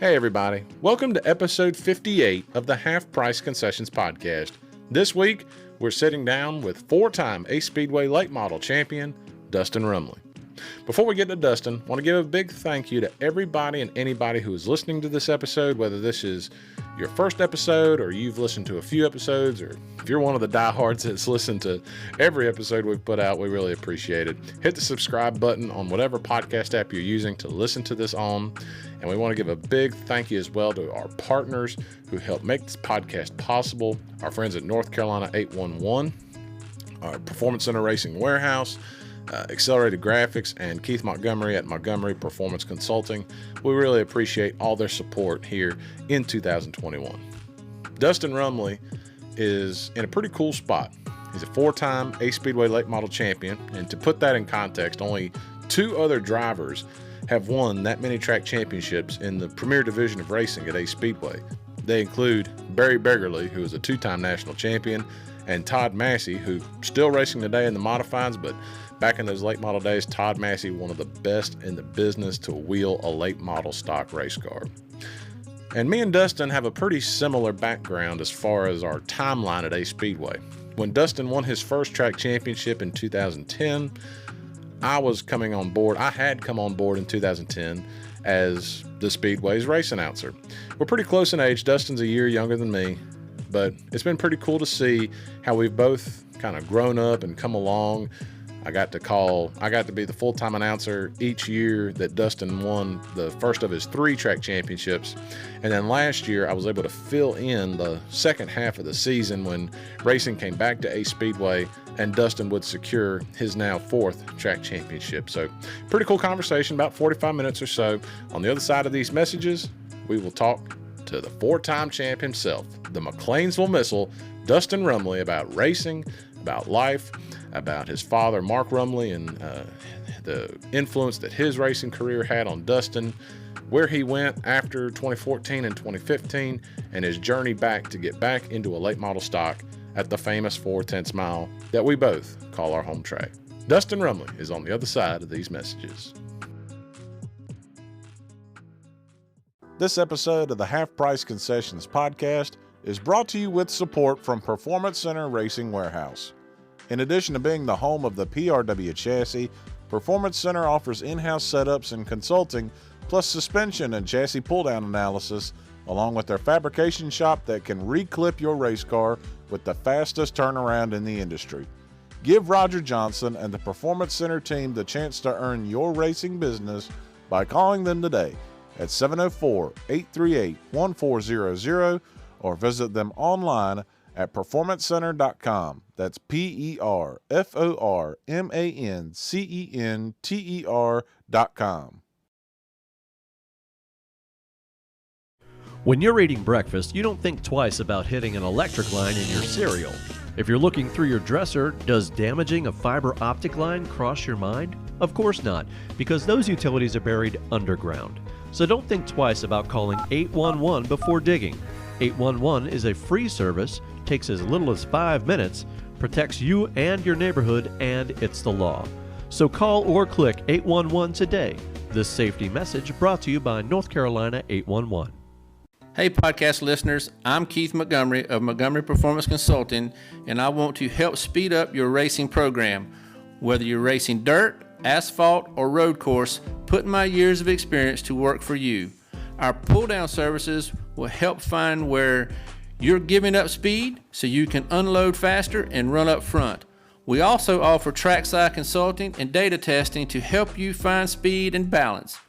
Hey everybody, welcome to episode 58 of the Half Priced Concessions Podcast. This week, we're sitting down with four-time Ace Speedway Late Model champion, Dustin Rumley. Before we get to Dustin, I want to give a big thank you to everybody and anybody who is listening to this episode, whether this is your first episode or you've listened to a few episodes, or if you're one of the diehards that's listened to every episode we've put out, we really appreciate it. Hit the subscribe button on whatever podcast app you're using to listen to this on. And we want to give a big thank you as well to our partners who help make this podcast possible. Our friends at North Carolina 811, our Performance Center Racing Warehouse, Accelerated Graphics, and Keith Montgomery at Montgomery Performance Consulting. We really appreciate all their support here in 2021. Dustin Rumley is in a pretty cool spot. He's a four-time Ace Speedway Late Model champion, and to put that in context, only two other drivers have won that many track championships in the premier division of racing at Ace Speedway. They include Barry Beggerly, who is a two-time national champion, and Todd Massey, who's still racing today in the modifieds, but back in those late model days, Todd Massey, one of the best in the business to wheel a late model stock race car. And me and Dustin have a pretty similar background as far as our timeline at Ace Speedway. When Dustin won his first track championship in 2010, I had come on board in 2010 as the Speedway's race announcer. We're pretty close in age. Dustin's a year younger than me, but it's been pretty cool to see how we've both kind of grown up and come along. I got to be the full-time announcer each year that Dustin won the first of his three track championships. And then last year, I was able to fill in the second half of the season when racing came back to Ace Speedway and Dustin would secure his now fourth track championship. So pretty cool conversation, about 45 minutes or so. On the other side of these messages, we will talk to the four-time champ himself, the McLeansville Missle, Dustin Rumley, about racing, about life, about his father, Mark Rumley, and the influence that his racing career had on Dustin, where he went after 2014 and 2015, and his journey back to get back into a late model stock at the famous 4/10 mile that we both call our home track. Dustin Rumley is on the other side of these messages. This episode of the Half Priced Concessions Podcast is brought to you with support from Performance Center Racing Warehouse. In addition to being the home of the PRW chassis, Performance Center offers in-house setups and consulting, plus suspension and chassis pull-down analysis, along with their fabrication shop that can reclip your race car with the fastest turnaround in the industry. Give Roger Johnson and the Performance Center team the chance to earn your racing business by calling them today at 704-838-1400 or visit them online at performancecenter.com. That's PERFORMANCENTER.com. When you're eating breakfast, you don't think twice about hitting an electric line in your cereal. If you're looking through your dresser, does damaging a fiber optic line cross your mind? Of course not, because those utilities are buried underground. So don't think twice about calling 811 before digging. 811 is a free service, takes as little as 5 minutes, protects you and your neighborhood, and it's the law. So call or click 811 today. This safety message brought to you by North Carolina 811. Hey podcast listeners, I'm Keith Montgomery of Montgomery Performance Consulting, and I want to help speed up your racing program. Whether you're racing dirt, asphalt, or road course, put my years of experience to work for you. Our pull-down services will help find where you're giving up speed so you can unload faster and run up front. We also offer trackside consulting and data testing to help you find speed and balance.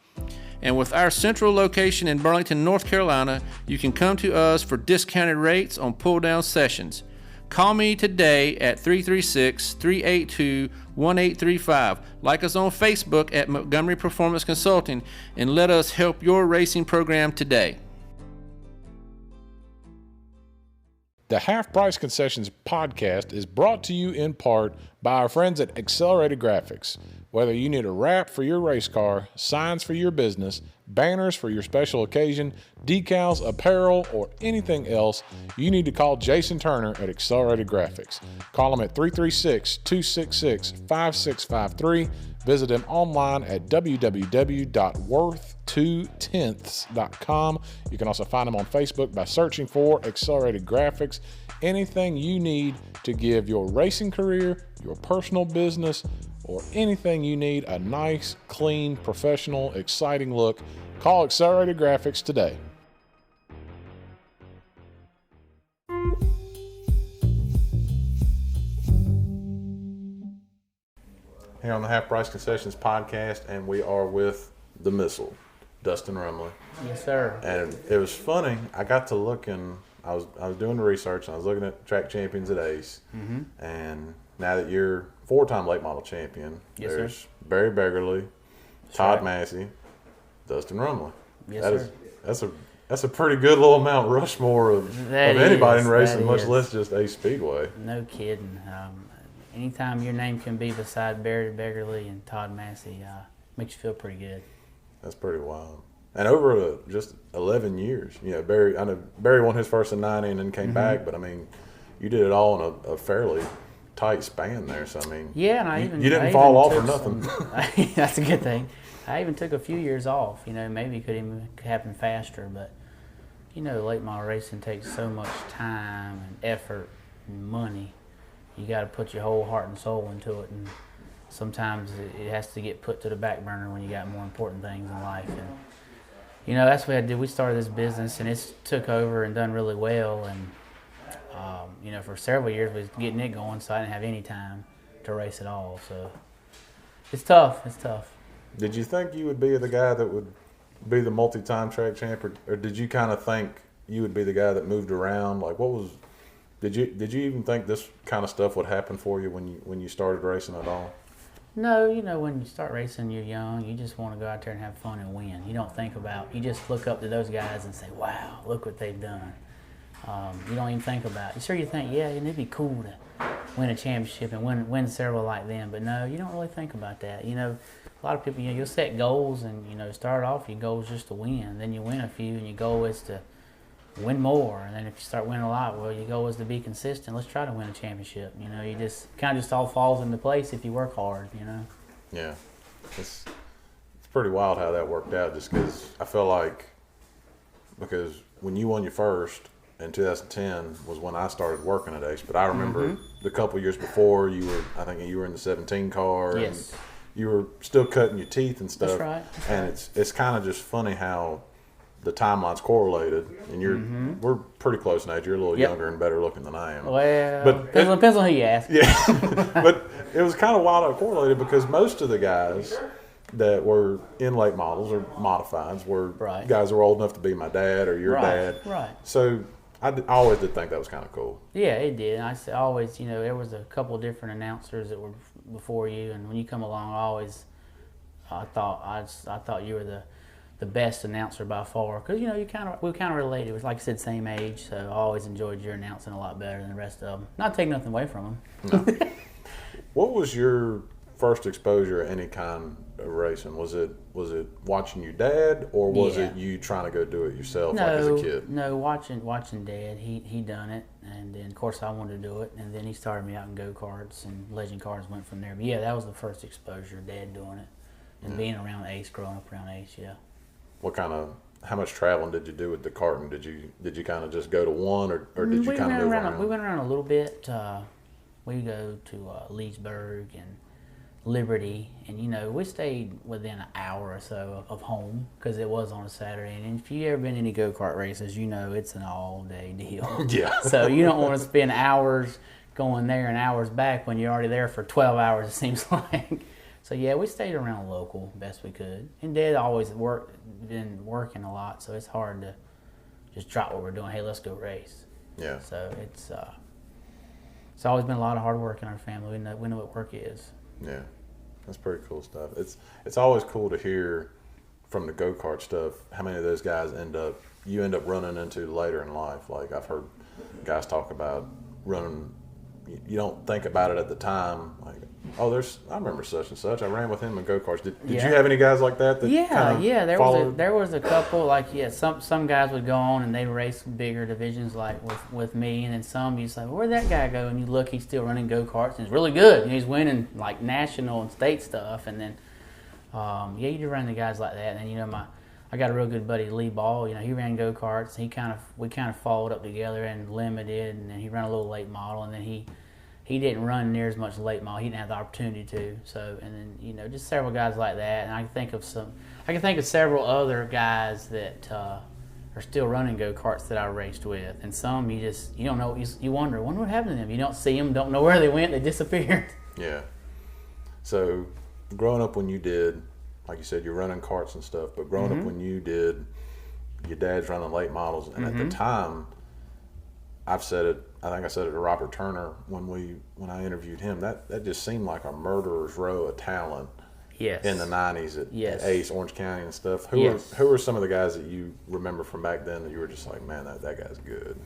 And with our central location in Burlington, North Carolina, you can come to us for discounted rates on pull-down sessions. Call me today at 336-382-1835. Like us on Facebook at Montgomery Performance Consulting, and let us help your racing program today. The Half Price Concessions Podcast is brought to you in part by our friends at Accelerated Graphics. Whether you need a wrap for your race car, signs for your business, banners for your special occasion, decals, apparel, or anything else, you need to call Jason Turner at Accelerated Graphics. Call him at 336-266-5653 Visit him online at www.worth2tenths.com. You can also find him on Facebook by searching for Accelerated Graphics. Anything you need to give your racing career, your personal business, or anything you need a nice, clean, professional, exciting look, call Accelerated Graphics today. Here on the Half Priced Concessions Podcast, and we are with the Missle, Dustin Rumley. Yes, sir. And it was funny. I got to looking. I was doing the research, and I was looking at track champions at Ace. Mm-hmm. And now that you're 4-time late model champion, there's sir. Barry Beggerly, Todd right. Massey, Dustin Rumley. Yes, sir. That's a pretty good little Mount Rushmore of anybody in racing, much less just Ace Speedway. No kidding. Anytime your name can be beside Barry Beggerly and Todd Massey, makes you feel pretty good. That's pretty wild. And over just 11 years, I know Barry won his first in 90 and then came back, but I mean, you did it all in a fairly tight span there. So I mean, yeah, and you didn't fall off or nothing. That's a good thing. I even took a few years off. Maybe it could even happen faster, but late model racing takes so much time and effort and money. You got to put your whole heart and soul into it, and sometimes it has to get put to the back burner when you got more important things in life. And that's what I did. We started this business, and it's took over and done really well. And for several years, we was getting it going, so I didn't have any time to race at all. So it's tough. It's tough. Did you think you would be the guy that would be the multi-time track champ, or did you kind of think you would be the guy that moved around? Like, what was? Did you even think this kind of stuff would happen for you when you started racing at all? No, when you start racing, you're young. You just want to go out there and have fun and win. You don't think about. You just look up to those guys and say, "Wow, look what they've done." You don't even think about it. Sure, you think, yeah, it'd be cool to win a championship and win several like them. But no, you don't really think about that. A lot of people, you'll set goals and start off your goal is just to win. Then you win a few, and your goal is to win more. And then if you start winning a lot, well, your goal is to be consistent. Let's try to win a championship. You just kind of just all falls into place if you work hard. Yeah, it's pretty wild how that worked out. Just because I feel like because when you won your first in 2010 was when I started working at Ace. But I remember the couple years before I think you were in the 17 car. Yes. And you were still cutting your teeth and stuff. That's right. And it's kind of just funny how the timeline's correlated, and we're pretty close in age. You're a little younger and better looking than I am. Well, but depends on who you ask. Yeah, but it was kind of wild how it correlated because most of the guys that were in late models or modifieds were guys that were old enough to be my dad or your dad. Right. So I always did think that was kind of cool. Yeah, it did. I always, there was a couple of different announcers that were before you, and when you come along, I thought you were the best announcer by far, because we kind of related. It was like I said, same age, so I always enjoyed your announcing a lot better than the rest of them. Not taking nothing away from them. No. What was your first exposure to any kind of racing? Was it watching your dad, or was it you trying to go do it yourself as a kid? No, watching Dad. He done it, and then of course I wanted to do it, and then he started me out in go-karts, and legend cars went from there. But yeah, that was the first exposure, Dad doing it, and being around Ace, growing up around Ace. Yeah. How much traveling did you do with the karting? Did you kind of just go to one, or did you kind of move around? We went around a little bit. We go to Leesburg and Liberty, and we stayed within an hour or so of home because it was on a Saturday. And if you ever been to any go-kart races, it's an all-day deal. Yeah. So you don't want to spend hours going there and hours back when you're already there for 12 hours, it seems like. So yeah, we stayed around local best we could. And Dad always been working a lot, so it's hard to just drop what we're doing. Hey, let's go race. Yeah. So it's always been a lot of hard work in our family. We know what work is. Yeah, that's pretty cool stuff. It's always cool to hear from the go-kart stuff how many of those guys you end up running into later in life. Like I've heard guys talk about running you don't think about it at the time. Like, oh, I remember such and such. I ran with him in go-karts. Did you have any guys like that? There was a couple, like, some guys would go on and they'd race bigger divisions, like with me, and then some you say, well, where'd that guy go? And you look, he's still running go-karts, and he's really good. He's winning, like, national and state stuff, and then, you do run the guys like that. And then, I got a real good buddy, Lee Ball. He ran go-karts. We kind of followed up together and limited, and then he ran a little late model, and then he didn't run near as much late model. He didn't have the opportunity to. So, and then, just several guys like that. And I can think of several other guys that are still running go-karts that I raced with. And some you don't know, you wonder what happened to them. You don't see them, don't know where they went, they disappeared. Yeah. So, growing up when you did, like you said, you're running karts and stuff, but growing up when you did, your dad's running late models, and at the time, I think I said it to Robert Turner when I interviewed him, that just seemed like a murderer's row of talent in the 90s at Ace, Orange County and stuff. Who were some of the guys that you remember from back then that you were just like, man, that guy's good?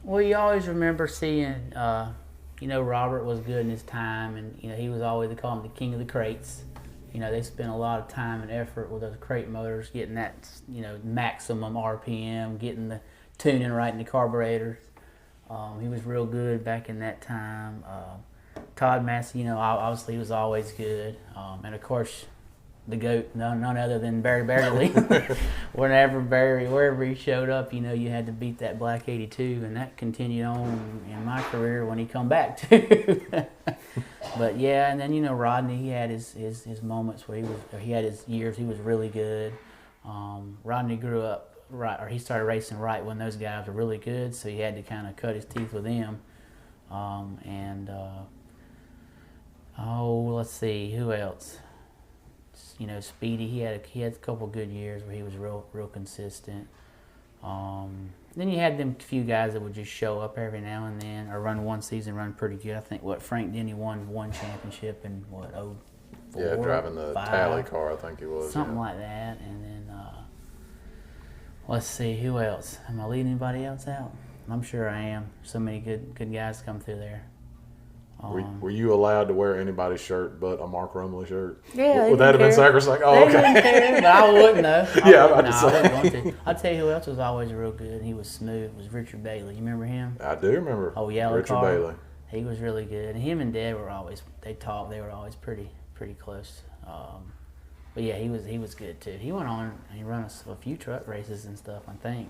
Well, you always remember seeing, Robert was good in his time, and, he was always, they call him the king of the crates. They spent a lot of time and effort with those crate motors, getting that, maximum RPM, getting the tuning right in the carburetors. He was real good back in that time. Todd Massey, obviously he was always good. And of course, the GOAT, none other than Barry Beverly. Wherever he showed up, you had to beat that black 82, and that continued on in my career when he come back too. But yeah, and then Rodney, he had his moments where he had his years. He was really good. Rodney grew up he started racing right when those guys were really good, so he had to kind of cut his teeth with them. Let's see, who else? Speedy, he had a couple good years where he was real consistent. Then you had them few guys that would just show up every now and then, or run one season, run pretty good. I think Frank Denny won one championship in 04? Yeah, driving the 05, tally car, I think it was. Something like that. And then let's see, who else? Am I leaving anybody else out? I'm sure I am. So many good guys come through there. Were you allowed to wear anybody's shirt but a Mark Rumley shirt? Yeah, would that have been sacrosanct? Oh, they okay. Didn't care, but I wouldn't know. I wouldn't want to. I'll tell you who else was always real good. He was smooth. Was Richard Bailey. You remember him? I do remember. Oh, yellow Richard car. Bailey. He was really good. And him and Dad were always. They talked. They were always pretty close. But yeah, he was good too. He went on and he ran a few truck races and stuff, I think.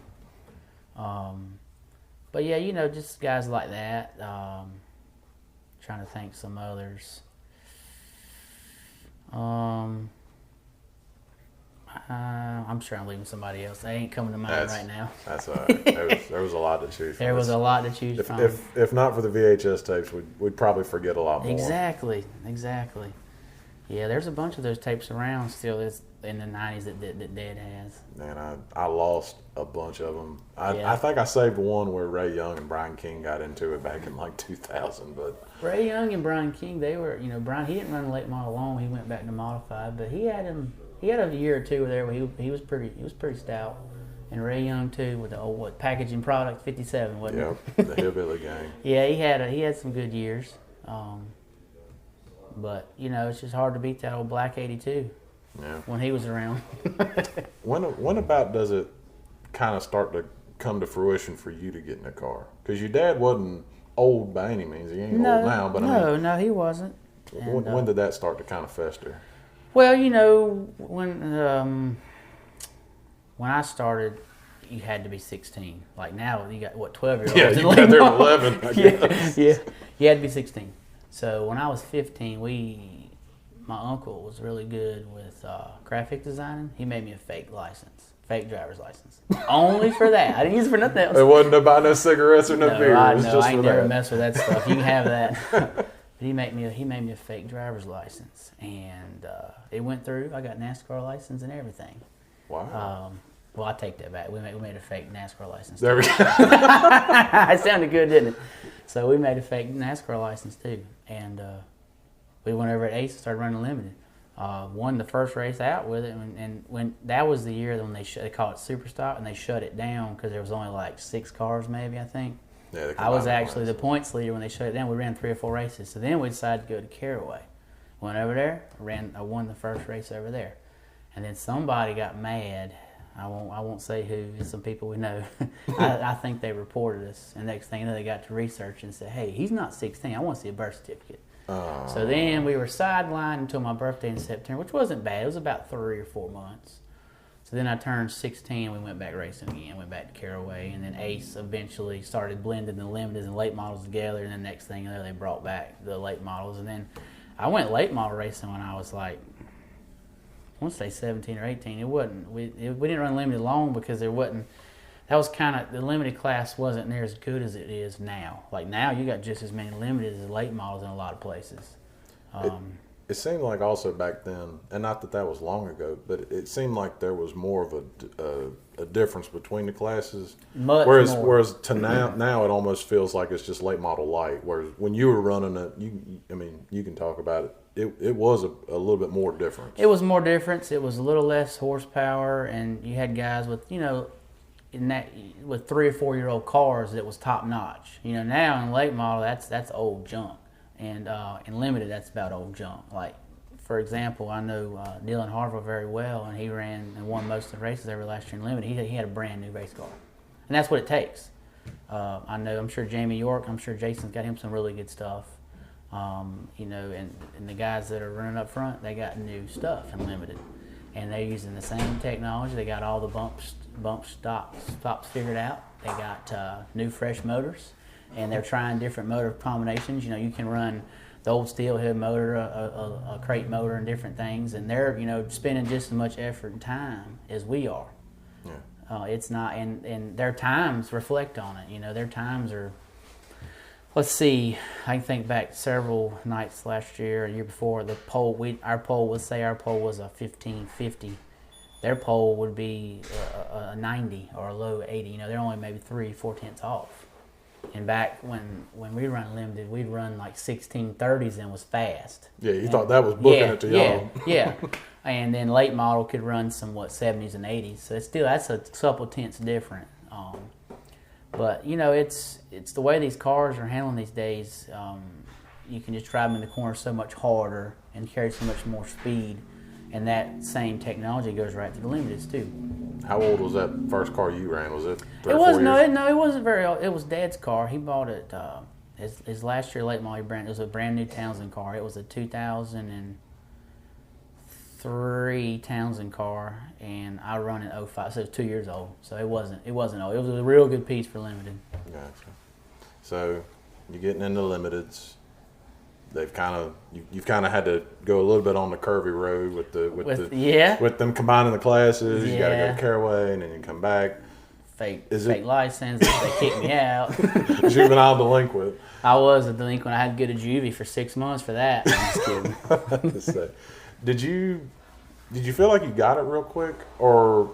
But yeah, just guys like that. Trying to think some others. I'm sure I'm leaving somebody else. They ain't coming to mind right now. That's all right. There was a lot to choose from. There was a lot to choose from. If not for the VHS tapes, we'd probably forget a lot more. Exactly. Yeah, there's a bunch of those tapes around still in the 90s that Dad has. Man, I lost a bunch of them. I think I saved one where Ray Young and Brian King got into it back in like 2000. But Ray Young and Brian King, they were, Brian, he didn't run a late model long. He went back to modified, but he had a year or two there where he was pretty stout. And Ray Young too, with the old packaging product 57, wasn't it? Yep, the Hillbilly Gang. Yeah, he had some good years. But it's just hard to beat that old black 82 when he was around. When about does it kind of start to come to fruition for you to get in a car? Because your dad wasn't old by any means. He ain't old now, but no, he wasn't. When did that start to kind of fester? Well, when I started, you had to be 16. Like now, you got 12-year-olds. Yeah, you got there 11. I guess. Yeah, you had to be 16. So when I was 15, my uncle was really good with graphic designing. He made me a fake driver's license. Only for that. I didn't use it for nothing else. It wasn't to buy no cigarettes or no beer. I it was just I ain't for never that. mess with that stuff. You can have that. But he made me a fake driver's license, and it went through. I got NASCAR license and everything. Wow. Well, I take that back. We made a fake NASCAR license. There we go. It sounded good, didn't it? So we made a fake NASCAR license too, and we went over at Ace and started running limited. Won the first race out with it, and when that was the year when they called it Super Stock, and they shut it down because there was only like 6 cars maybe, I think. Yeah, I was actually the points leader when they shut it down. We ran 3 or 4 races. So then we decided to go to Caraway. Went over there, I won the first race over there. And then somebody got mad. I won't say who. It's some people we know. I think they reported us. And next thing you know, they got to research and said, hey, he's not 16. I want to see a birth certificate. So then we were sidelined until my birthday in September, which wasn't bad. It was about 3 or 4 months. So then I turned 16. We went back racing again. Went back to Caraway. And then Ace eventually started blending the limiteds and late models together. And then next thing you know, they brought back the late models. And then I went late model racing when I was like, I want to say 17 or 18. It wasn't. We didn't run limited long because there wasn't. That was kind of, the limited class wasn't near as good as it is now. Like now, you got just as many limited as late models in a lot of places. It seemed like also back then, and not that was long ago, but it seemed like there was more of a difference between the classes. Whereas to now it almost feels like it's just late model light. Whereas when you were running it, you can talk about it. It was a little bit more difference. It was more difference. It was a little less horsepower, and you had guys with with 3 or 4 year old cars that was top notch. Now in late model that's old junk, and in limited that's about old junk. Like for example, I know Dylan Harville very well, and he ran and won most of the races every last year in limited. He had a brand new race car, and that's what it takes. I'm sure Jamie York. I'm sure Jason's got him some really good stuff. And the guys that are running up front, they got new stuff in limited, and they're using the same technology. They got all the bump stops figured out. They got new fresh motors, and they're trying different motor combinations. You can run the old steelhead motor, a crate motor, and different things, and they're spending just as much effort and time as we are. Yeah. It's not, and their times reflect on it. Their times are. Let's see. I can think back several nights last year, a year before. Our pole was a 1550. Their pole would be a 90 or a low 80. They're only maybe 3-4 tenths off. And back when we run limited, we'd run like 1630s and was fast. Yeah, you thought that was booking it to y'all. Yeah. And then late model could run some 70s and 80s. So that's a couple tenths different. But it's the way these cars are handling these days. You can just drive them in the corner so much harder and carry so much more speed, and that same technology goes right to the limiteds too. How old was that first car you ran? Was it 3 or 4 years? No, it wasn't very old. It was Dad's car. He bought it his last year late model. It was a brand new Townsend car. It was a 2003 Townsend car, and I run in 05, so it was 2 years old. So it wasn't old. It was a real good piece for limited. Gotcha. So you're getting into limiteds. You've kind of had to go a little bit on the curvy road with them combining the classes. Yeah. You got to go to Caraway, and then you come back. Fake license. They kicked me out. Juvenile delinquent. I was a delinquent. I had to go to juvie for 6 months for that. I'm just kidding. Did you feel like you got it real quick, or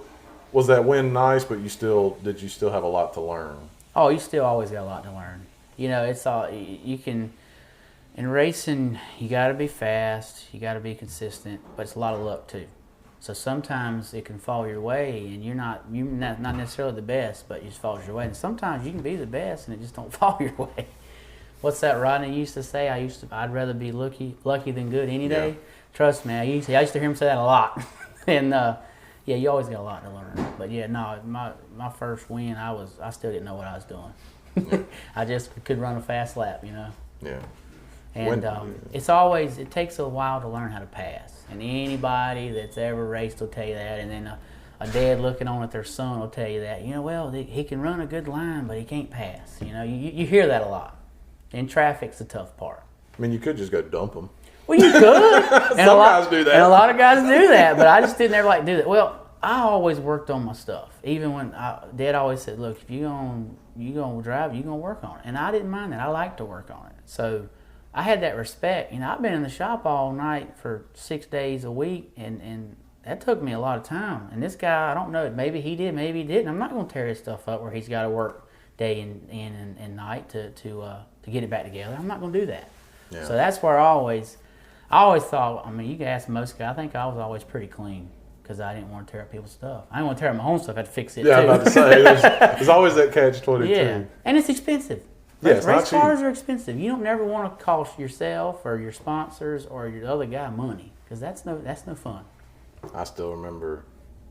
was that win nice, but did you still have a lot to learn? Oh, you still always got a lot to learn. It's all you can. In racing, you got to be fast, you got to be consistent, but it's a lot of luck too. So sometimes it can fall your way, and you're not necessarily the best, but it just falls your way. And sometimes you can be the best, and it just don't fall your way. What's that Rodney used to say? I'd rather be lucky than good any day. Yeah. Trust me, I used to hear him say that a lot. And you always got a lot to learn. But my first win, I still didn't know what I was doing. Yeah. I just could run a fast lap, Yeah. And it takes a while to learn how to pass. And anybody that's ever raced will tell you that. And then a dad looking on at their son will tell you that. He can run a good line, but he can't pass. You hear that a lot. And traffic's the tough part. I mean, you could just go dump them. Well, you could. Some guys do that. And a lot of guys do that, but I just didn't ever do that. Well, I always worked on my stuff. Even when Dad always said, look, if you're going to drive, you're going to work on it. And I didn't mind that. I like to work on it. So I had that respect. I've been in the shop all night for 6 days a week, and that took me a lot of time. And this guy, I don't know, maybe he did, maybe he didn't. I'm not going to tear his stuff up where he's got to work day in and night to get it back together. I'm not going to do that. Yeah. So that's where I always thought, you can ask most guys, I think I was always pretty clean. because I didn't want to tear up people's stuff. I didn't want to tear up my own stuff. I had to fix it, Yeah, too. I'm about to say, there's always that catch-22. Yeah, and it's expensive. Yeah, it's not race cars cheap. are expensive. You don't never want to cost yourself or your sponsors or your other guy money, because that's no fun. I still remember,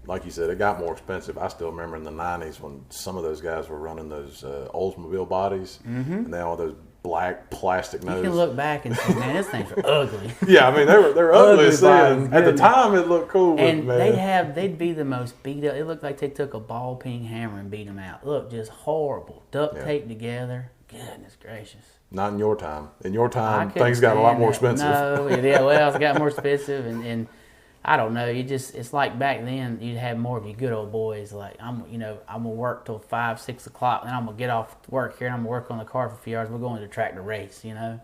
like you said, it got more expensive. I still remember in the 90s when some of those guys were running those Oldsmobile bodies, and they had all those black plastic noses. You can look back and say, man, these things are ugly. Yeah, I mean, they were ugly as bodies, sin. At the time, it looked cool. And man. they'd be the most beat up. It looked like they took a ball peen hammer and beat them out. Look, just horrible. Duct tape together. Goodness gracious. Not in your time. In your I time, couldn't things got a lot stand more that. expensive. No, it got more expensive, and I don't know. It's like back then you'd have more of you good old boys. Like I'm gonna work till 5, 6 o'clock, then I'm gonna get off work here and I'm gonna work on the car for a few hours. We're going to the track to race, And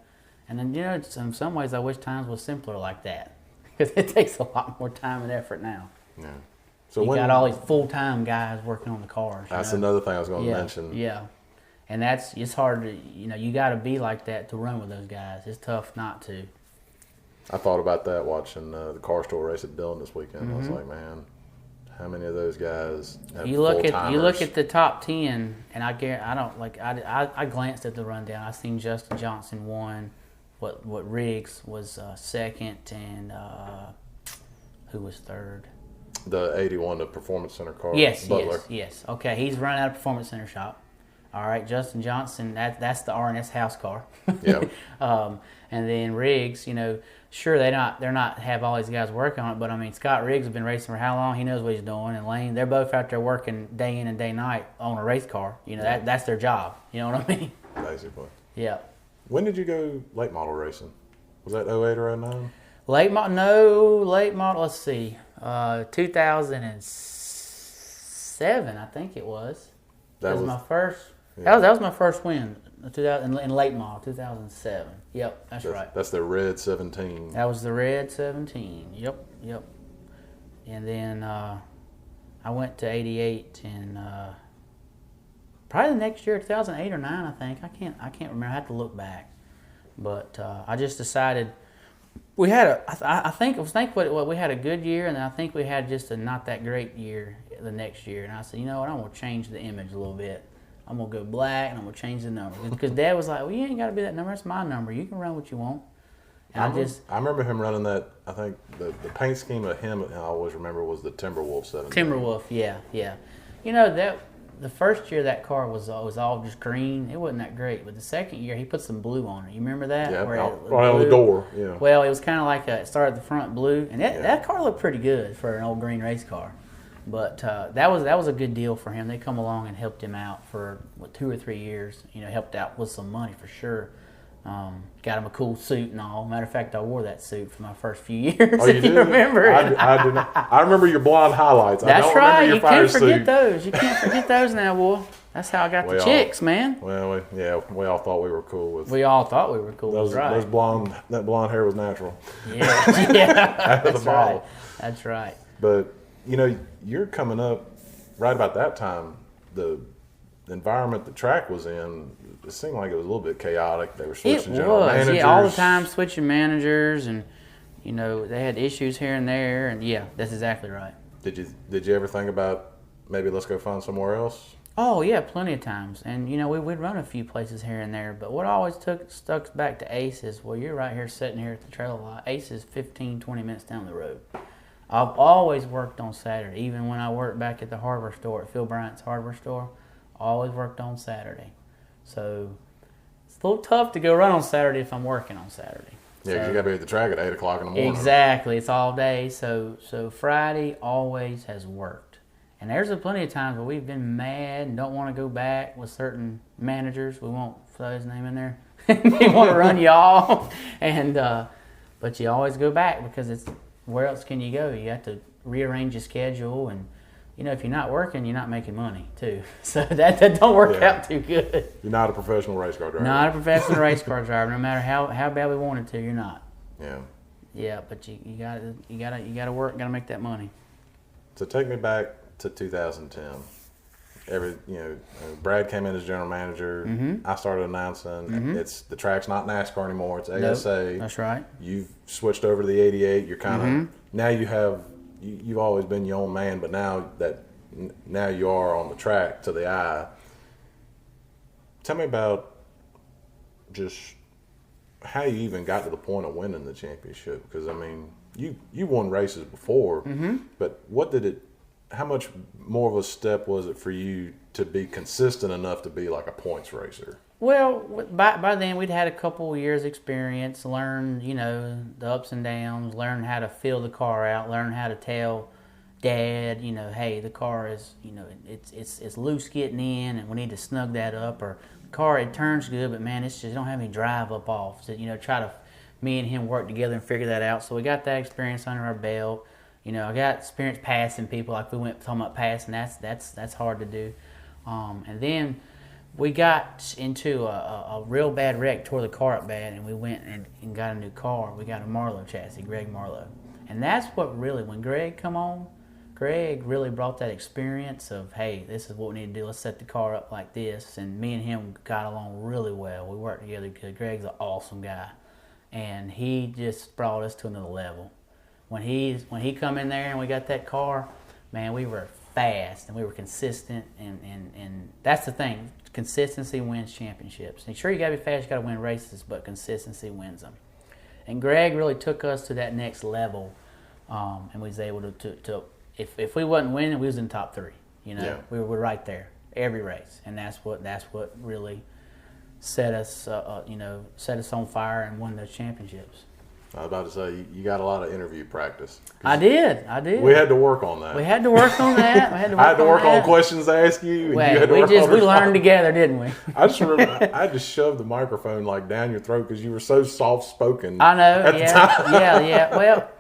then in some ways I wish times was simpler like that, because it takes a lot more time and effort now. Yeah. So You got all these full-time guys working on the cars. That's another thing I was going to mention. Yeah. And it's hard to, you got to be like that to run with those guys. It's tough not to. I thought about that watching the car store race at Dillon this weekend. I was like, man, how many of those guys have You look full-timers? at the top 10, and I glanced at the rundown. I seen Justin Johnson won, what Riggs was second, and who was third? The 81, the Performance Center car. Yes, Butler. yes. Okay, he's running out of Performance Center shop. All right, Justin Johnson, that's the R&S house car. Yeah. And then Riggs, sure they're not have all these guys working on it, but I mean Scott Riggs has been racing for how long? He knows what he's doing. And Lane, they're both out there working day in and day night on a race car. That's their job. You know what I mean? Basically. Yeah. When did you go late model racing? Was that 08 or 09? Late model. Let's see, 2007, I think it was. That was my first. Yeah. That was my first win. 2000 in late model, 2007. Yep, that's right. That's the red 17. That was the red 17. Yep. And then I went to 88 and probably the next year, 2008 or 9, I think. I can't remember. I have to look back. But I just decided we had I think we had a good year, and then I think we had just a not that great year the next year. And I said, you know what, I'm gonna change the image a little bit. I'm going to go black, and I'm going to change the number. Because Dad was like, well, you ain't got to be that number. That's my number. You can run what you want. And I remember him running that. I think the paint scheme of him, I always remember, was the Timberwolf 17. Timberwolf, yeah. The first year that car was all just green. It wasn't that great. But the second year, he put some blue on it. You remember that? Yeah, right on the door. Yeah. Well, it was kind of like it started at the front blue. And that car looked pretty good for an old green race car. But that was a good deal for him. They come along and helped him out for 2 or 3 years. Helped out with some money for sure. Got him a cool suit and all. Matter of fact, I wore that suit for my first few years. Oh, you if did? you remember? I do not. I remember your blonde highlights. That's I don't right. Remember your You can't fire forget suit. those. You can't forget those now, boy. That's how I got the chicks, man. Well, we all thought we were cool with. We all thought we were cool. Those, right. That blonde hair was natural. Yeah. That's right. That's right. But you're coming up right about that time. The environment the track was in, it seemed like it was a little bit chaotic. They were switching general managers. Yeah, all the time switching managers, and they had issues here and there, and yeah, that's exactly right. Did you ever think about maybe let's go find somewhere else? Oh yeah, plenty of times, and we'd run a few places here and there, but what always stuck back to Ace is, well, you're right here sitting here at the trailer lot. Ace is 15, 20 minutes down the road. I've always worked on Saturday, even when I worked back at the hardware store, at Phil Bryant's hardware store. Always worked on Saturday. So it's a little tough to go run on Saturday if I'm working on Saturday. Yeah, because you got to be at the track at 8 o'clock in the morning. Exactly. It's all day. So Friday always has worked. And there's plenty of times where we've been mad and don't want to go back with certain managers. We won't throw his name in there. They want to run you off. But you always go back because it's, where else can you go? You have to rearrange your schedule, and if you're not working, you're not making money too. So that don't work out too good. You're not a professional race car driver. Not a professional race car driver. No matter how bad we wanted to, you're not. Yeah. Yeah, but you gotta work, gotta make that money. So take me back to 2010. Brad came in as general manager. Mm-hmm. I started announcing. Mm-hmm. It's the track's not NASCAR anymore. It's ASA. Nope, that's right. You've switched over to the 88. You're kind of now you have you've always been your own man, but now you are on the track to the eye. Tell me about just how you even got to the point of winning the championship. Because, I mean, you won races before, but how much more of a step was it for you to be consistent enough to be like a points racer? Well, by then we'd had a couple of years experience, learned, the ups and downs, learned how to feel the car out, learned how to tell Dad, hey, the car is, it's loose getting in and we need to snug that up, or the car, it turns good, but man, it's just, don't have any drive up off. So, me and him work together and figure that out. So we got that experience under our belt. I got experience passing people, like we went talking about passing. That's hard to do. And then we got into a real bad wreck, tore the car up bad, and we went and got a new car. We got a Marlowe chassis, Greg Marlowe. And that's what really, when Greg come on, Greg really brought that experience of, hey, this is what we need to do. Let's set the car up like this. And me and him got along really well. We worked together good. Greg's an awesome guy. And he just brought us to another level. When he come in there and we got that car, man, we were fast and we were consistent, and that's the thing. Consistency wins championships. And sure, you gotta be fast, you gotta win races, but consistency wins them. And Greg really took us to that next level, and we was able to if we wasn't winning, we was in the top 3. Yeah. We were right there every race, and that's what really set us on fire and won those championships. I was about to say, you got a lot of interview practice. I did. We had to work on that. We had to work on that. I had to work on questions to ask you. And we learned together, didn't we? I just remember I had to shove the microphone like down your throat because you were so soft spoken. I know. Yeah. Well,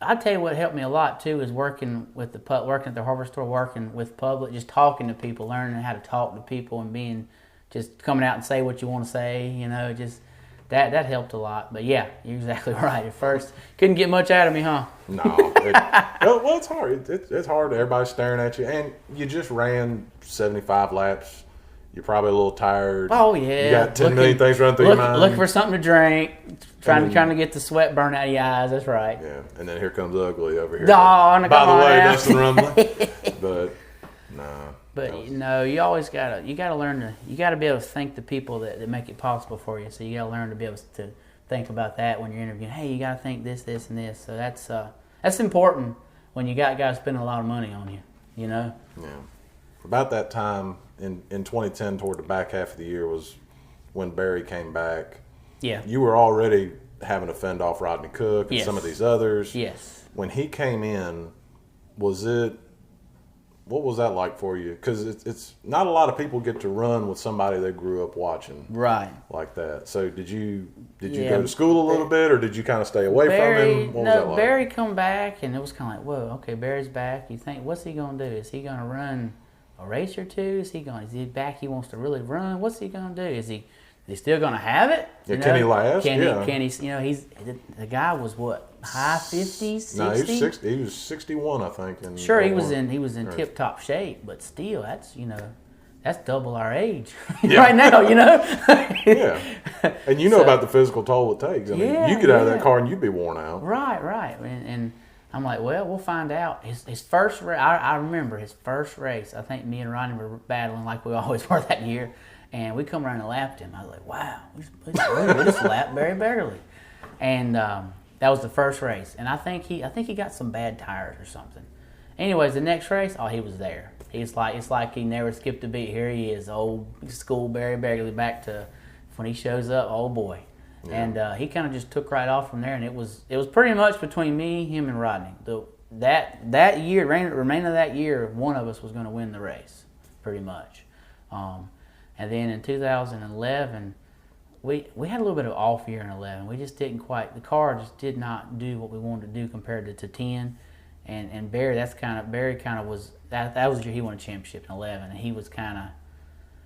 I tell you what helped me a lot too is working at the hardware store, working with public, just talking to people, learning how to talk to people, and just coming out and say what you want to say. Just. That helped a lot. But yeah, you're exactly right. At first, couldn't get much out of me, huh? No. It's hard. It's hard. Everybody's staring at you. And you just ran 75 laps. You're probably a little tired. Oh, yeah. You got 10 million things running through your mind. Looking for something to drink. Trying to get the sweat burn out of your eyes. That's right. Yeah. And then here comes Ugly over here. By the way, Dustin Rumley. But, no. But you always gotta learn you gotta be able to thank the people that make it possible for you. So you gotta learn to be able to think about that when you're interviewing. Hey, you gotta think this, and this. So that's important when you got guys spending a lot of money on you. Yeah. About that time in 2010, toward the back half of the year, was when Barry came back. Yeah. You were already having to fend off Rodney Cook and some of these others. Yes. When he came in, what was that like for you? Because it's not a lot of people get to run with somebody they grew up watching, right? Like that. So did you go to school a little bit, or did you kind of stay away from him? What was that like? Barry come back, and it was kind of like, whoa, okay, Barry's back. You think, what's he gonna do? Is he gonna run a race or two? Is he back? He wants to really run. What's he gonna do? Is he still gonna have it? Yeah, can he last? Can he? He's the guy was what? High 50s, 60s? No, he was 61, I think. Sure, he was in tip top shape, but still, that's double our age right now. Yeah, and about the physical toll it takes. I mean, you get out of that car and you'd be worn out. Right, and I'm like, well, we'll find out. His first race, I remember his first race. I think me and Rodney were battling like we always were that year, and we come around and lapped him. I was like, wow, we just lapped Barry Begley, and. That was the first race, and I think he got some bad tires or something. Anyways, the next race, he was there. It's like he never skipped a beat. Here he is, old school Barry Begley, back to when he shows up, oh boy. Yeah. And he kind of just took right off from there, and it was pretty much between me, him, and Rodney. That year, remainder of that year, one of us was going to win the race, pretty much. And then in 2011. We had a little bit of off year in 11. We just didn't quite. The car just did not do what we wanted to do compared to 10. And Barry, Barry kind of was that was the year he won a championship in 11, and he was kind of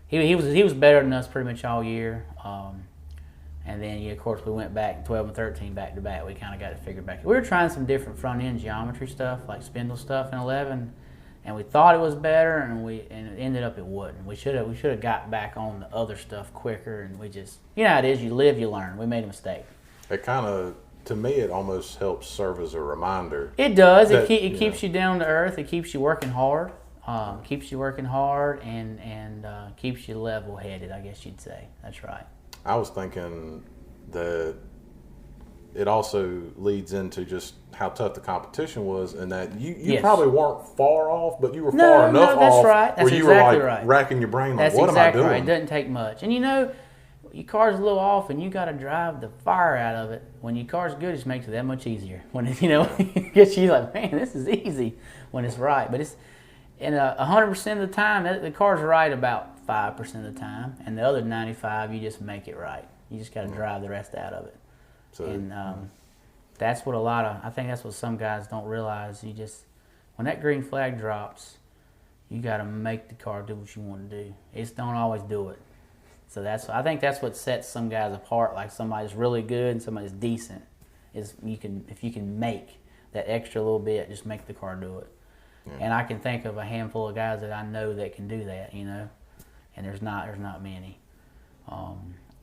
he was better than us pretty much all year. And then of course we went back 12 and 13 back to back. We kind of got it figured back. We were trying some different front end geometry stuff like spindle stuff in 11. And we thought it was better, and it ended up it wasn't. We should have got back on the other stuff quicker, and we just how it is. You live, you learn. We made a mistake. It kind of to me, it almost helps serve as a reminder. It does. That, It keeps you down to earth. It keeps you working hard. And keeps you level-headed, I guess you'd say. That's right. I was thinking that it also leads into just how tough the competition was, and that you Yes. probably weren't far off, but you were far enough that's off right. That's where you exactly were like right. racking your brain like, That's what exactly am I right. doing? It doesn't take much. And your car's a little off, and you got to drive the fire out of it. When your car's good, it just makes it that much easier. When it, it gets you like, man, this is easy when it's right. But it's, and 100% of the time, the car's right about 5% of the time, and the other 95, you just make it right. You just got to drive the rest out of it. So, And that's what I think that's what some guys don't realize. You just, when that green flag drops, you got to make the car do what you want to do. It just don't always do it. So I think that's what sets some guys apart. Like somebody's really good and somebody's decent. Is if you can make that extra little bit, just make the car do it. Yeah. And I can think of a handful of guys that I know that can do that. And there's not many.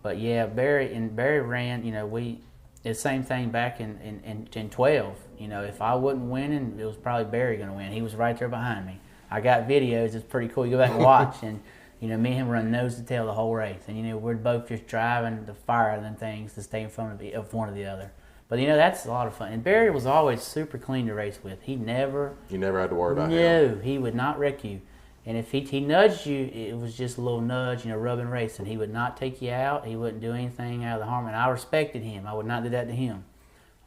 But yeah, Barry ran. The same thing back in 12. If I wasn't winning, it was probably Barry going to win. He was right there behind me. I got videos. It's pretty cool. You go back and watch, and me and him run nose to tail the whole race. And we're both just driving the fire of them things to stay in front of one or the other. But that's a lot of fun. And Barry was always super clean to race with. You never had to worry about him. No, he would not wreck you. And if he nudged you, it was just a little nudge, rub and race, and he would not take you out. He wouldn't do anything out of the harm. And I respected him. I would not do that to him.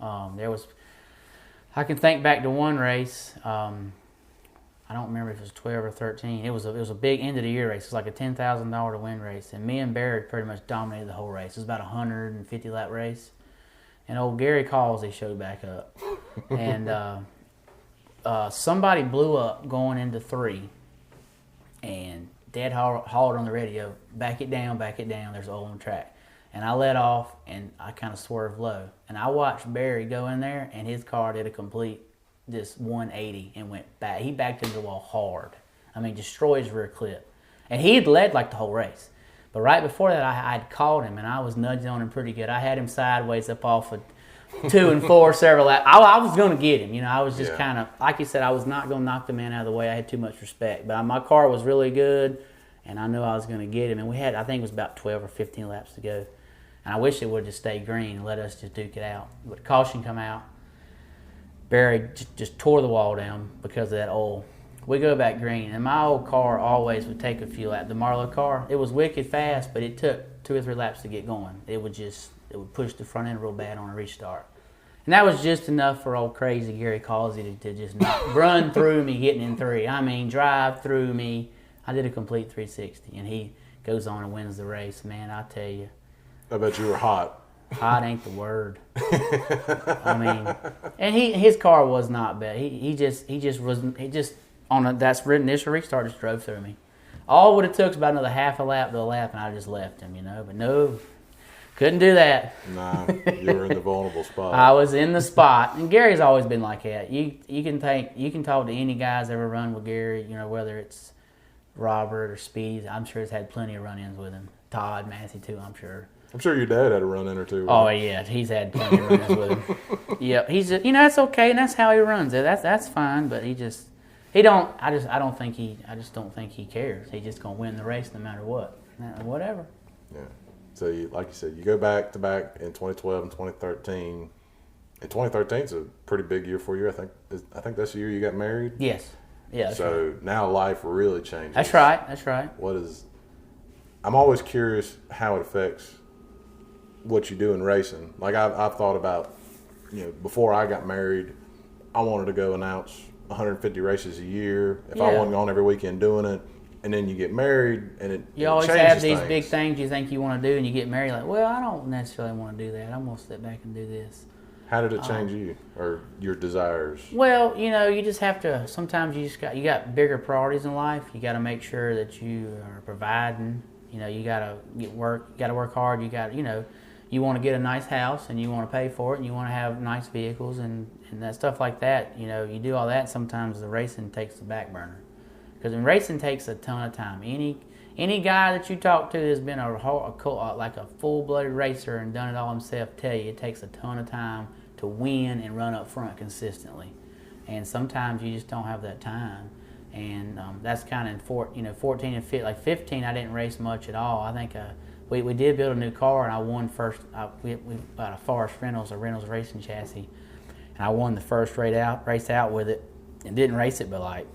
I can think back to one race. I don't remember if it was 12 or 13. It was a big end of the year race. It was like a $10,000 to win race, and me and Barry pretty much dominated the whole race. It was about a 150 lap race, and old Gary Causey showed back up, and somebody blew up going into 3, and Dad hauled on the radio, back it down, there's oil on the track. And I let off, and I kind of swerved low. And I watched Barry go in there, and his car did a complete this 180 and went back. He backed into the wall hard. Destroyed his rear clip. And he had led like the whole race. But right before that, I'd called him, and I was nudging on him pretty good. I had him sideways up off of 2 and 4 several laps. I was going to get him. I was just kind of, like you said, I was not going to knock the man out of the way. I had too much respect. But my car was really good, and I knew I was going to get him. And we had, I think it was about 12 or 15 laps to go. And I wish it would have just stayed green and let us just duke it out. But caution come out. Barry just tore the wall down because of that oil. We go back green, and my old car always would take a few laps. The Marlowe car, it was wicked fast, but it took 2 or 3 laps to get going. It would push the front end real bad on a restart. And that was just enough for old crazy Gary Causey to just run through me getting in 3. Drive through me. I did a complete 360, and he goes on and wins the race. Man, I tell you. I bet you were hot. Hot ain't the word. And his car was not bad. He just on that initial restart just drove through me. All what it took was about another half a lap to a lap, and I just left him, But no, couldn't do that. Nah, you were in the vulnerable spot. I was in the spot, and Gary's always been like that. You can talk to any guys ever run with Gary, whether it's Robert or Speedy. I'm sure he's had plenty of run-ins with him. Todd Massey too, I'm sure. I'm sure your dad had a run-in or two. Oh yeah, he's had plenty of run-ins with him. Yeah, he's just, that's okay, and that's how he runs. That's fine, but I just don't think he cares. He's just gonna win the race no matter what, whatever. Yeah. So like you said, you go back to back in 2012 and 2013. And 2013 is a pretty big year for you. I think that's the year you got married. Yes. Yeah. So right. Now life really changes. That's right. I'm always curious how it affects what you do in racing. Like I've thought about, before I got married, I wanted to go announce 150 races a year. If I wasn't on every weekend doing it, and then you get married, and you always have these big things you think you want to do, and you get married like, well, I don't necessarily want to do that. I'm gonna sit back and do this. How did it change you or your desires? Well, you just have to. Sometimes you got bigger priorities in life. You got to make sure that you are providing. You got to work. You got to work hard. You got you want to get a nice house, and you want to pay for it, and you want to have nice vehicles and that stuff like that. You do all that. Sometimes the racing takes the back burner, because racing takes a ton of time. Any guy that you talk to that's been like a full-blooded racer and done it all himself tell you it takes a ton of time to win and run up front consistently. And sometimes you just don't have that time. And that's kind of 14 and 15. Like 15, I didn't race much at all. I think we did build a new car, and I won first. We bought a Forest Reynolds, a Reynolds racing chassis, and I won the first race out with it, and didn't race it but like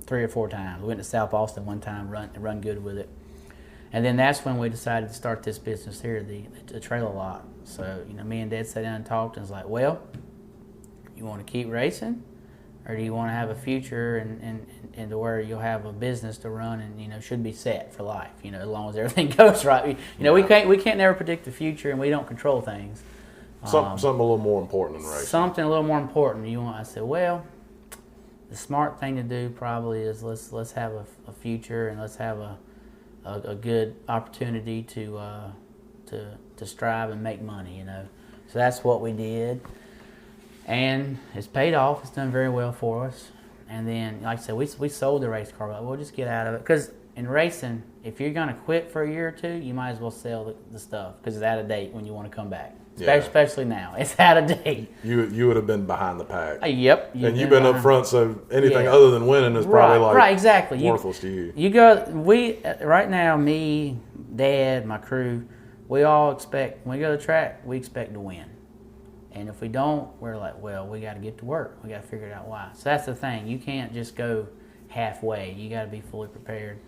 3 or 4 times. We went to South Austin one time, run good with it. And then that's when we decided to start this business here, the trailer lot. So, me and Dad sat down and talked, and was like, well, you want to keep racing, or do you want to have a future and to where you'll have a business to run and, should be set for life, as long as everything goes right. We can't never predict the future, and we don't control things. Something a little more important than racing. Something a little more important. I said, well, the smart thing to do probably is let's have a future, and let's have a good opportunity to strive and make money, So that's what we did, and it's paid off. It's done very well for us. And then, like I said, we sold the race car, but we'll just get out of it, because in racing, if you're going to quit for a year or 2, you might as well sell the stuff, because it's out of date when you want to come back. Yeah. Especially now, it's out of date. You would have been behind the pack. Yep. And you've been up front, so anything other than winning is probably exactly worthless to you. Right now, me, Dad, my crew, we all expect, when we go to the track, we expect to win. And if we don't, we're like, well, we got to get to work. We got to figure it out why. So that's the thing. You can't just go halfway. You got to be fully prepared.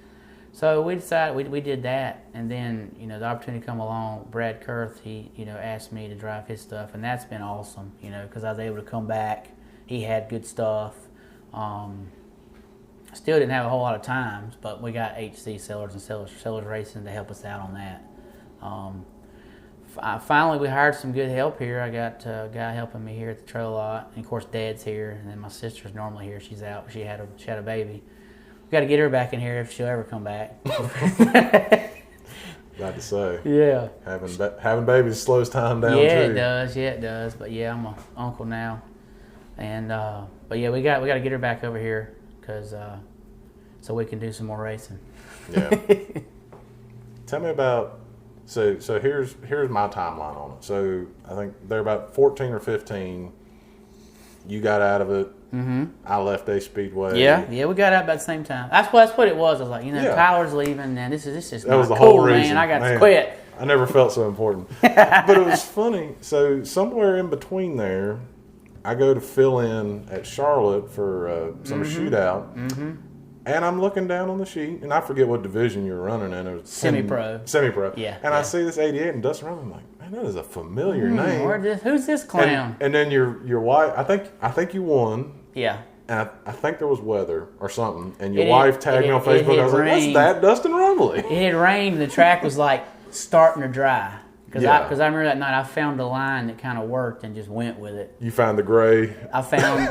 So we decided we did that, and then the opportunity come along. Brad Kurth, he asked me to drive his stuff, and that's been awesome. Because I was able to come back. He had good stuff. Still didn't have a whole lot of times, but we got HC Sellers and Sellers Racing to help us out on that. Finally, we hired some good help here. I got a guy helping me here at the trailer lot, and of course Dad's here, and then my sister's normally here. She's out. She had a baby. We got to get her back in here if she'll ever come back. Got to say, yeah, having babies slows time down too. Yeah, it does. But yeah, I'm an uncle now, and but yeah, we got to get her back over here, because so we can do some more racing. Yeah. Tell me about. So here's my timeline on it. So I think they're about 14 or 15. You got out of it. Mm-hmm. I left Ace Speedway. Yeah, we got out about the same time. That's what it was. I was like, Tyler's leaving, and this is that was the cool, whole reason. Man. I got to quit. I never felt so important. But it was funny. So somewhere in between there, I go to fill in at Charlotte for some shootout. Mm-hmm. And I'm looking down on the sheet, and I forget what division you're running in. It was Semi-pro. Yeah. And I see this 88 and Dustin Rumley. I'm like, man, that is a familiar name. Who's this clown? And then your wife, I think you won. Yeah. And I think there was weather or something, and your wife tagged me on Facebook. I was like, "What's that, Dustin Rumley?" It had rained. The track was like starting to dry. Because I remember that night I found a line that kind of worked and just went with it. You found the gray. I found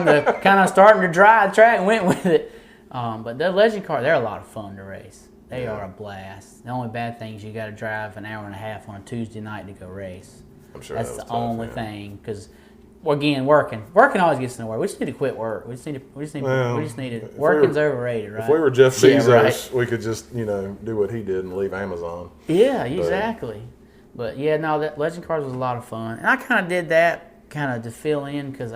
the kind of starting to dry track and went with it. But the Legend car, they're a lot of fun to race. They are a blast. The only bad thing is you got to drive an hour and a half on a Tuesday night to go race. I'm sure that's the only thing. Because, again, working always gets in the way. We just need to quit work. We just need to. Working's overrated, right? If we were Jeff Bezos, we could just do what he did and leave Amazon. Yeah, exactly. But yeah, no, that Legend cars was a lot of fun, and I kind of did that to fill in, because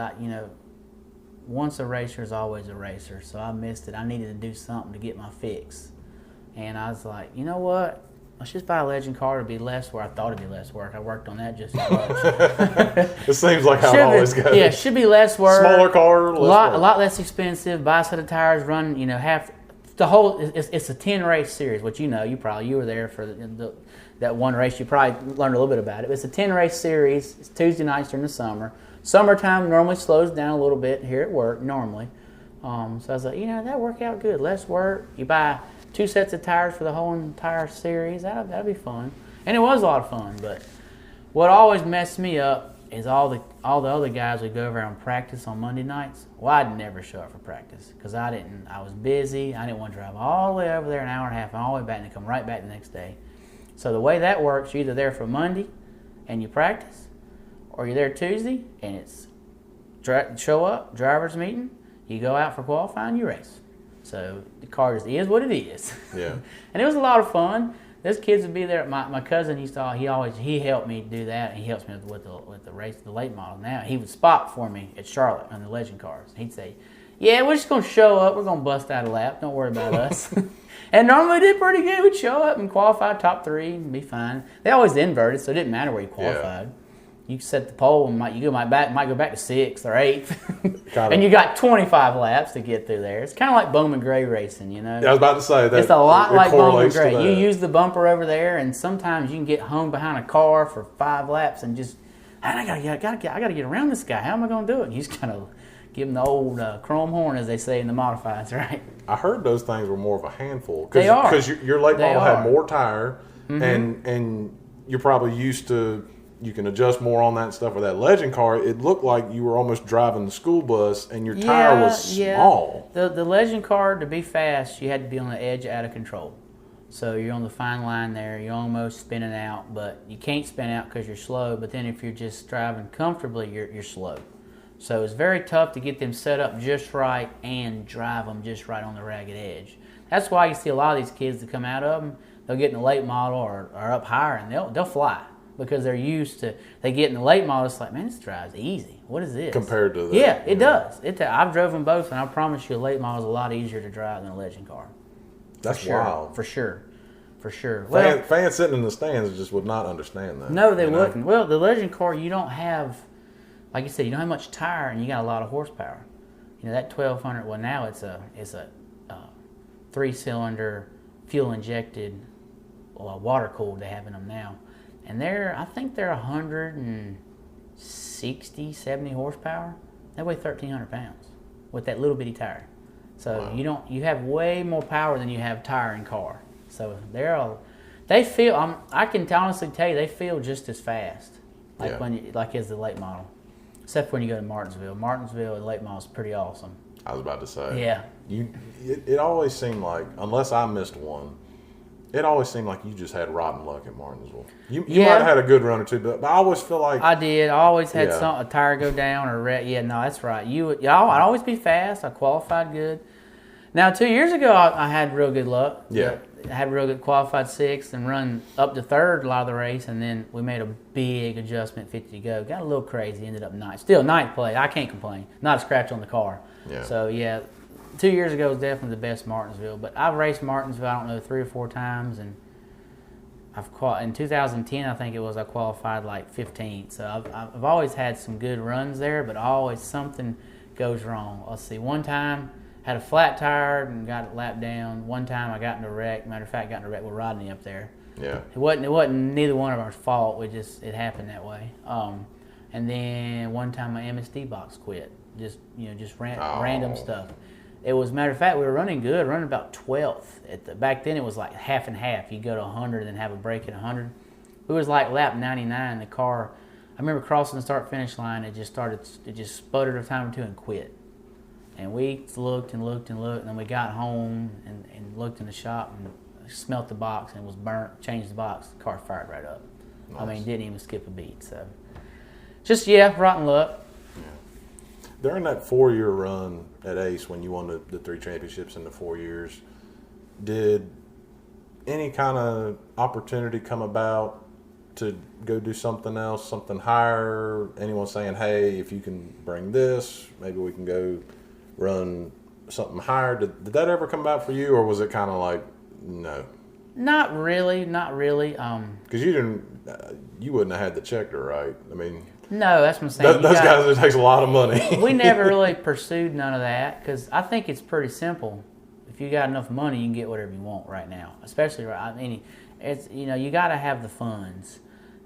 once a racer is always a racer, so I missed it. I needed to do something to get my fix. And I was like, you know what? Let's just buy a Legend car. It'd be less work. I thought it'd be less work. I worked on that just as much. It seems like how it always goes. Yeah, it should be less work. Smaller car, less work. A lot less expensive. Buy a set of tires, run, half. The whole, it's a 10-race series, which you were there for that one race. You probably learned a little bit about it. But it's a 10-race series. It's Tuesday nights during the summer. Summertime normally slows down a little bit here at work, normally. So I was like, that worked out good. Less work. You buy 2 sets of tires for the whole entire series. That'll be fun. And it was a lot of fun. But what always messed me up is all the other guys would go over and practice on Monday nights. Well, I'd never show up for practice because I was busy. I didn't want to drive all the way over there an hour and a half and all the way back and come right back the next day. So the way that works, you're either there for Monday and you practice, or you're there Tuesday and it's show up, driver's meeting, you go out for qualifying, you race. So the car just is what it is. Yeah. And it was a lot of fun. Those kids would be there. My cousin he helped me do that, and he helps me with the race, the late model. Now he would spot for me at Charlotte on the legend cars. He'd say, "Yeah, we're just gonna show up. We're gonna bust out a lap. Don't worry about us." And normally did pretty good. We'd show up and qualify top 3 and be fine. They always inverted, so it didn't matter where you qualified. Yeah. You set the pole and might go back to 6th or 8th, and you got 25 laps to get through there. It's kind of like Bowman Gray racing, you know. Yeah, I was about to say that. It's a lot like Bowman Gray. You use the bumper over there, and sometimes you can get hung behind a car for 5 laps and just, I gotta get around this guy. How am I gonna do it? And you just kind of give him the old chrome horn, as they say in the modifieds, right? I heard those things were more of a handful. They are. Because your late model had more tire, and you're probably used to. You can adjust more on that stuff. With that legend car, it looked like you were almost driving the school bus and your tire was small. The legend car, to be fast, you had to be on the edge out of control. So you're on the fine line there. You're almost spinning out, but you can't spin out because you're slow. But then if you're just driving comfortably, you're slow. So it's very tough to get them set up just right and drive them just right on the ragged edge. That's why you see a lot of these kids that come out of them, they'll get in the late model or up higher, and they'll fly. Because they're used to, they get in the late model, it's like, man, this drive's easy. What is this? Compared to the... Yeah, it does. I've driven both, and I promise you a late model is a lot easier to drive than a legend car. That's wild. For sure. Fans sitting in the stands just would not understand that. No, they wouldn't. Well, the legend car, you don't have, like you said, you don't have much tire, and you got a lot of horsepower. You know, that 1200, well, now it's a 3-cylinder, fuel-injected, water-cooled they have in them now. And I think they're 160, 70 horsepower. They weigh 1,300 pounds with that little bitty tire. So you have way more power than you have tire and car. So they feel, I can honestly tell you, they feel just as fast, like as the late model. Except when you go to Martinsville. Martinsville, the late model is pretty awesome. I was about to say. Yeah. It always seemed like, unless I missed one, it always seemed like you just had rotten luck at Martinsville. You might have had a good run or two, but I always feel like... I did. I always had a tire go down or wreck. Yeah, no, that's right. I'd always be fast. I qualified good. Now, 2 years ago, I had real good luck. Yeah. I had real good, qualified 6th and run up to 3rd a lot of the race, and then we made a big adjustment, 50 to go. Got a little crazy, ended up 9th. Still 9th place. I can't complain. Not a scratch on the car. Yeah. So, 2 years ago was definitely the best Martinsville. But I've raced Martinsville, I don't know, 3 or 4 times, and in 2010, I think it was, I qualified like 15th. So I've always had some good runs there, but always something goes wrong. Let's see, one time had a flat tire and got it lapped down. One time I got in a wreck. Matter of fact, got in a wreck with Rodney up there. Yeah. It wasn't neither one of our fault. It happened that way. And then one time my MSD box quit. Just random stuff. It was, matter of fact, we were running good, running about 12th. Back then it was like half and half. You go to 100 and have a break at 100. It was like lap 99. The car, I remember crossing the start-finish line. It just sputtered a time or two and quit. And we looked and looked and looked, and then we got home and looked in the shop and smelt the box and it was burnt, changed the box. The car fired right up. Nice. I mean, didn't even skip a beat. So, just, rotten luck. During that 4-year run at Ace, when you won the 3 championships in the 4 years, did any kind of opportunity come about to go do something else, something higher? Anyone saying, hey, if you can bring this, maybe we can go run something higher? Did that ever come about for you, or was it kind of like, no? Not really. Because you wouldn't have had the checker, right? I mean... No, that's what I'm saying. Those guys, it takes a lot of money. We never really pursued none of that because I think it's pretty simple. If you got enough money, you can get whatever you want right now. Especially, it's you got to have the funds,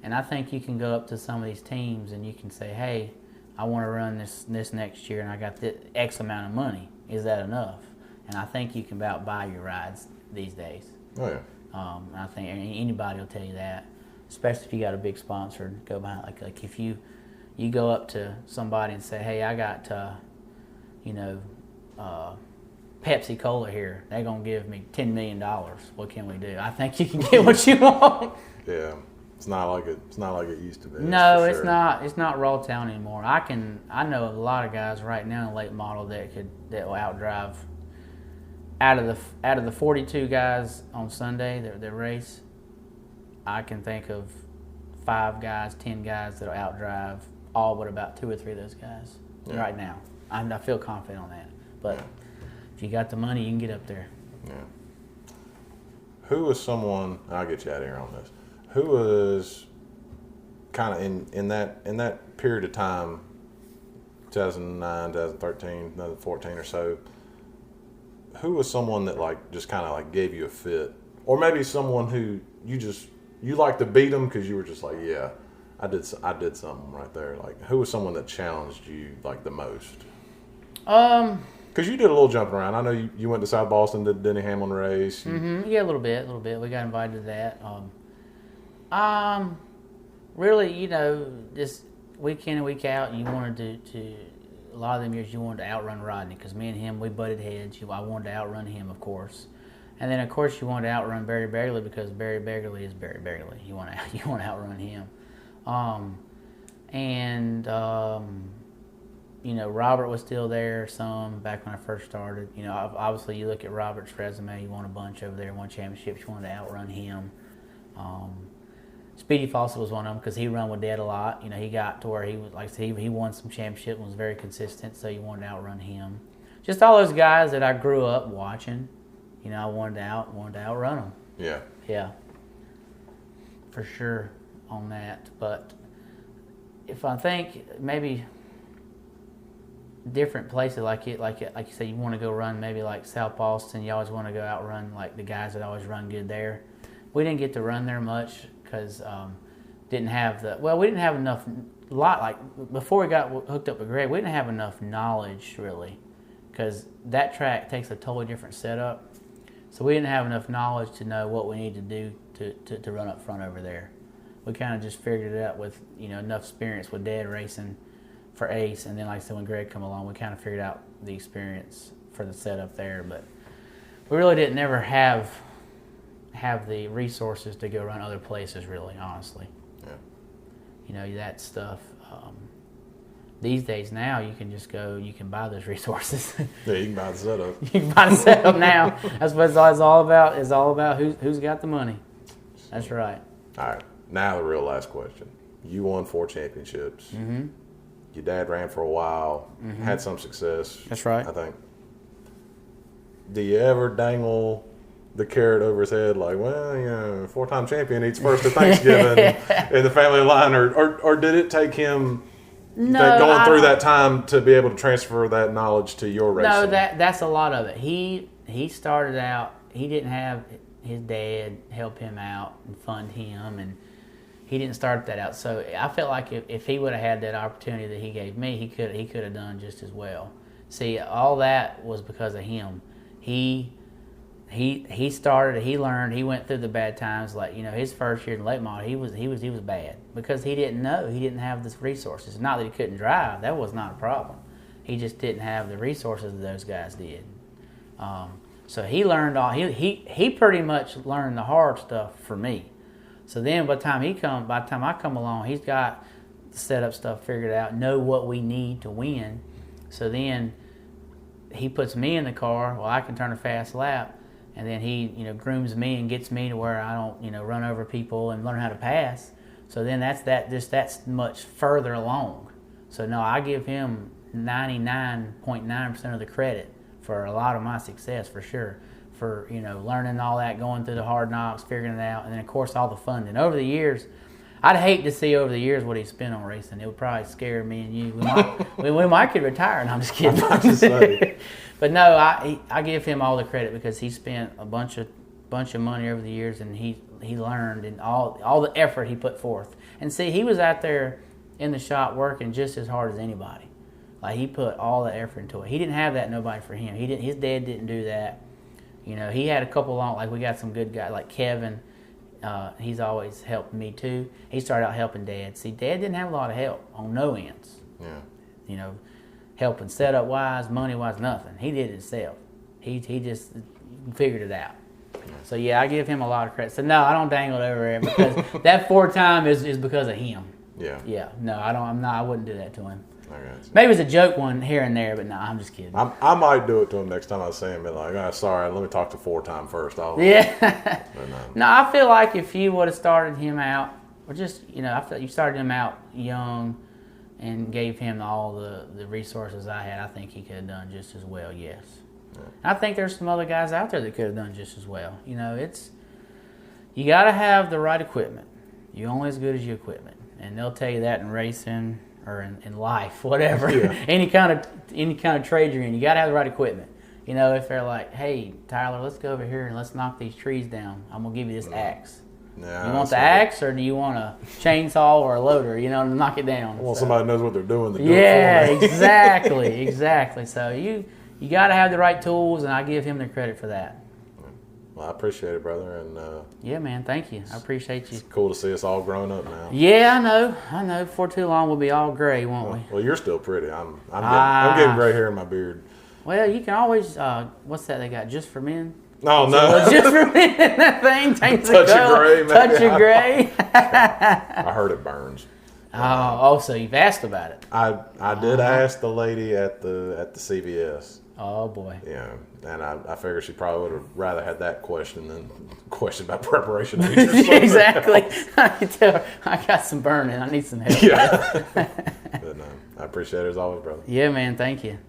and I think you can go up to some of these teams and you can say, "Hey, I want to run this next year, and I got this X amount of money. Is that enough?" And I think you can about buy your rides these days. Oh yeah. I think anybody will tell you that, especially if you got a big sponsor to go behind. Like if you go up to somebody and say, hey, I got, Pepsi Cola here. They're going to give me $10 million. What can we do? I think you can get what you want. Yeah. It's not like it used to be. No, it's not. It's not raw town anymore. I know a lot of guys right now in late model that will outdrive out of the 42 guys on Sunday that race. I can think of 5 guys, 10 guys that'll outdrive all but about 2 or 3 of those guys right now. I feel confident on that. But if you got the money, you can get up there. Yeah. Who was someone? I'll get you out of here on this. Who was kind of in that period of time, 2009, 2013, 2014 or so? Who was someone that like just kind of like gave you a fit, or maybe someone who you like to beat them because you were just like, yeah, I did something right there. Like, who was someone that challenged you like the most? Because you did a little jumping around. I know you went to South Boston, did the Denny Hamlin race. Yeah, a little bit. We got invited to that. Really, just week in and week out, you wanted to a lot of them years you wanted to outrun Rodney because me and him, we butted heads. I wanted to outrun him, of course. And then, of course, you wanted to outrun Barry Begley because Barry Begley is Barry Begley. You want to outrun him. Robert was still there some back when I first started. Obviously you look at Robert's resume, you won a bunch over there, won championships, you wanted to outrun him. Speedy Fawcett was one of them because he run with Dad a lot. He got to where he was, like I said, he won some championships and was very consistent, so you wanted to outrun him. Just all those guys that I grew up watching, I wanted to outrun them. Yeah. Yeah. For sure on that. But if I think maybe different places like you said, you want to go run maybe like South Boston, you always want to go outrun like the guys that always run good there. We didn't get to run there much because we didn't have enough before we got hooked up with Greg, we didn't have enough knowledge really because that track takes a totally different setup. So we didn't have enough knowledge to know what we need to do to run up front over there. We kind of just figured it out with enough experience with Dad racing for Ace, and then like I said, when Greg come along, we kind of figured out the experience for the setup there. But we really didn't ever have the resources to go run other places, really, honestly. Yeah. That stuff. These days now, you can just go. You can buy those resources. Yeah, you can buy the setup. You can buy the setup now. That's what it's all about. It's all about who's got the money. That's right. All right. Now the real last question. You won 4 championships. Mm-hmm. Your dad ran for a while, had some success. That's right. I think. Do you ever dangle the carrot over his head like, well, 4-time champion eats first at Thanksgiving in the family line, or did it take him going through that time to be able to transfer that knowledge to your racing? No, that's a lot of it. He started out, he didn't have his dad help him out and fund him, and he didn't start that out. So I felt like if he would have had that opportunity that he gave me, he could have done just as well. See, all that was because of him. He started, he learned, he went through the bad times. Like, his first year in late model, he was bad because he didn't know, he didn't have the resources. Not that he couldn't drive, that was not a problem. He just didn't have the resources that those guys did. So he learned he pretty much learned the hard stuff for me. So then by the time I come along, he's got the setup stuff figured out, know what we need to win. So then he puts me in the car, well, I can turn a fast lap, and then he, grooms me and gets me to where I don't, run over people and learn how to pass. So then that's much further along. So no, I give him 99.9% of the credit for a lot of my success, for sure. For, learning all that, going through the hard knocks, figuring it out, and then of course all the funding. Over the years, I'd hate to see over the years what he spent on racing. It would probably scare me and you. We might could retire. No, I'm just kidding. I'm just saying. But no, I give him all the credit because he spent a bunch of money over the years, and he learned, and all the effort he put forth. And see, he was out there in the shop working just as hard as anybody. Like, he put all the effort into it. He didn't have that nobody for him. His dad didn't do that. He had a couple we got some good guys like Kevin. He's always helped me too. He started out helping Dad. See, Dad didn't have a lot of help on no ends. Yeah. Helping setup wise, money wise, nothing. He did it himself. He just figured it out. So yeah, I give him a lot of credit. So no, I don't dangle it over there because that 4-time is because of him. Yeah. Yeah. No, I don't. I wouldn't do that to him. Maybe it's a joke one here and there, but no, I'm just kidding. I might do it to him next time I see him. Be like, sorry, let me talk to 4-time first. Yeah. No, I feel like if you would have started him out, or just, I feel like you started him out young and gave him all the resources I had, I think he could have done just as well, yes. Yeah. I think there's some other guys out there that could have done just as well. You got to have the right equipment. You're only as good as your equipment. And they'll tell you that in racing or in life, whatever. Yeah. any kind of trade you're in, you got to have the right equipment. If they're like, hey, Tyler, let's go over here and let's knock these trees down. I'm going to give you this axe. Yeah, you want the axe, or do you want a chainsaw or a loader, to knock it down? Well, somebody knows what they're doing. Exactly. So you got to have the right tools, and I give him the credit for that. Well, I appreciate it, brother. And yeah, man, thank you. I appreciate you. It's cool to see us all grown up now. Yeah, I know. Before too long, we'll be all gray, won't we? Well, you're still pretty. I'm getting gray hair in my beard. Well, you can always, what's that they got, Just for Men? Oh, no. Just for Men, that thing. Change Touch of gray, man. Touch of gray. I heard it burns. Oh, so you've asked about it. I did ask the lady at the CVS. Oh, boy. Yeah, and I figured she probably would have rather had that question than question about preparation. Exactly. I can tell her, I got some burning. I need some help. Yeah. But no, I appreciate it as always, brother. Yeah, man. Thank you.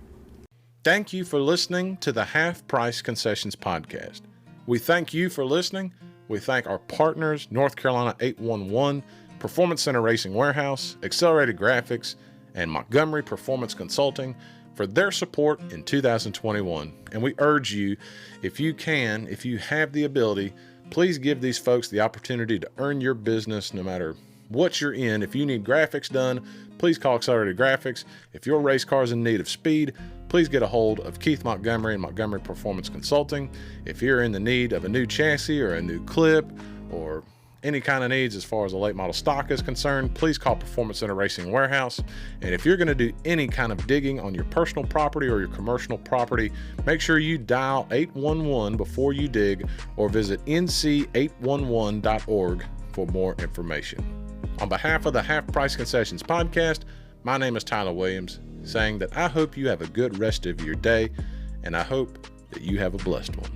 Thank you for listening to the Half Priced Concessions Podcast. We thank you for listening. We thank our partners, North Carolina 811, Performance Center Racing Warehouse, Accelerated Graphics, and Montgomery Performance Consulting for their support in 2021. And we urge you, if you have the ability, please give these folks the opportunity to earn your business no matter what you're in. If you need graphics done, please call Accelerated Graphics. If your race car is in need of speed, please get a hold of Keith Montgomery and Montgomery Performance Consulting. If you're in the need of a new chassis or a new clip or any kind of needs as far as a late model stock is concerned, please call Performance Center Racing Warehouse. And if you're going to do any kind of digging on your personal property or your commercial property, make sure you dial 811 before you dig or visit nc811.org for more information. On behalf of the Half Price Concessions Podcast, my name is Tyler Williams, saying that I hope you have a good rest of your day, and I hope that you have a blessed one.